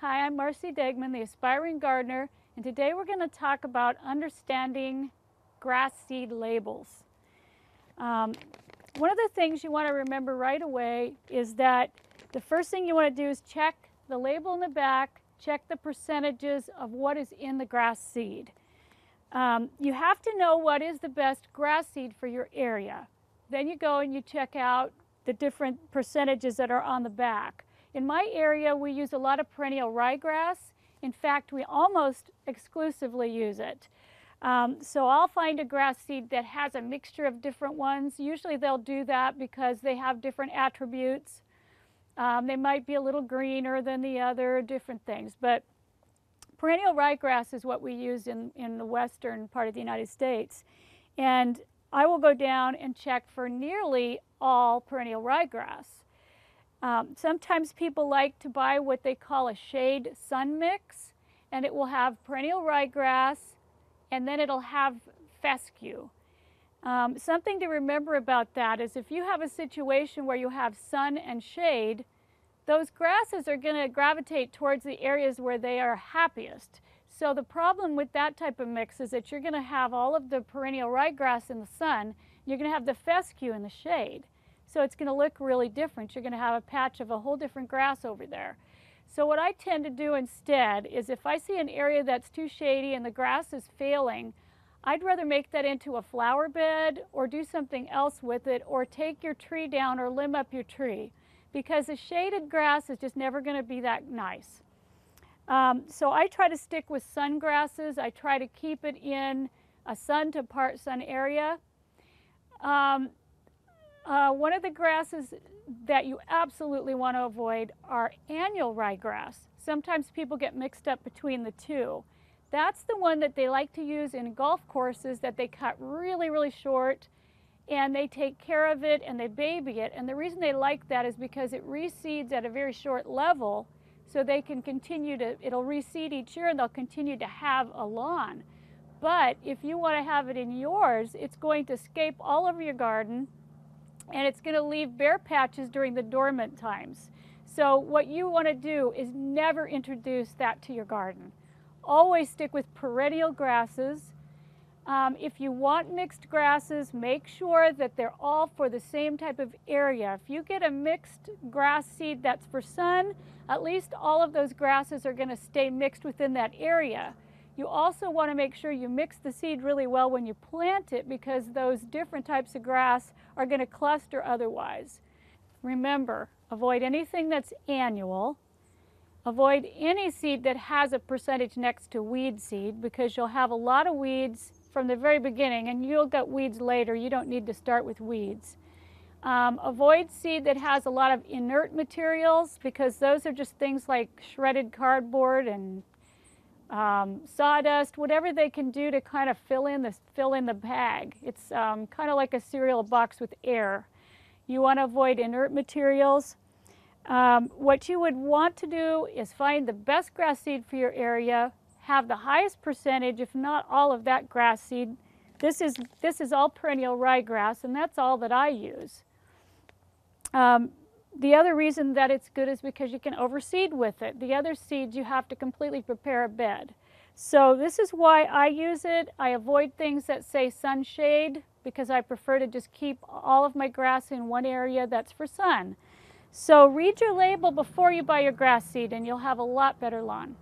Hi, I'm Marcy Degman, the Aspiring Gardener, and today we're going to talk about understanding grass seed labels. One of the things you want to remember right away is that the first thing you want to do is check the label in the back, check the percentages of what is in the grass seed. You have to know what is the best grass seed for your area. Then you go and you check out the different percentages that are on the back. In my area, we use a lot of perennial ryegrass. In fact, we almost exclusively use it. So I'll find a grass seed that has a mixture of different ones. Usually they'll do that because they have different attributes. They might be a little greener than the other, different things. But perennial ryegrass is what we use in the western part of the United States. And I will go down and check for nearly all perennial ryegrass. Sometimes people like to buy what they call a shade sun mix, and it will have perennial ryegrass, and then it'll have fescue. Something to remember about that is if you have a situation where you have sun and shade, those grasses are going to gravitate towards the areas where they are happiest. So the problem with that type of mix is that you're going to have all of the perennial ryegrass in the sun, you're going to have the fescue in the shade. So it's going to look really different. You're going to have a patch of a whole different grass over there. So what I tend to do instead is if I see an area that's too shady and the grass is failing, I'd rather make that into a flower bed or do something else with it, or take your tree down or limb up your tree, because the shaded grass is just never going to be that nice. So I try to stick with sun grasses. I try to keep it in a sun to part sun area. One of the grasses that you absolutely want to avoid are annual ryegrass. Sometimes people get mixed up between the two. That's the one that they like to use in golf courses that they cut really, really short, and they take care of it and they baby it. And the reason they like that is because it reseeds at a very short level, so they can continue to, it'll reseed each year and they'll continue to have a lawn. But if you want to have it in yours, it's going to scape all over your garden, and it's going to leave bare patches during the dormant times. So what you want to do is never introduce that to your garden. Always stick with perennial grasses. If you want mixed grasses, make sure that they're all for the same type of area. If you get a mixed grass seed that's for sun, at least all of those grasses are going to stay mixed within that area. You also want to make sure you mix the seed really well when you plant it, because those different types of grass are going to cluster otherwise. Remember, avoid anything that's annual. Avoid any seed that has a percentage next to weed seed, because you'll have a lot of weeds from the very beginning and you'll get weeds later. You don't need to start with weeds. Avoid seed that has a lot of inert materials, because those are just things like shredded cardboard and sawdust, whatever they can do to kind of fill in the bag. It's kind of like a cereal box with air. You want to avoid inert materials. What you would want to do is find the best grass seed for your area, have the highest percentage, if not all of that grass seed. This is all perennial ryegrass, and that's all that I use. The other reason that it's good is because you can overseed with it. The other seeds, you have to completely prepare a bed. So this is why I use it. I avoid things that say sunshade, because I prefer to just keep all of my grass in one area that's for sun. So read your label before you buy your grass seed, and you'll have a lot better lawn.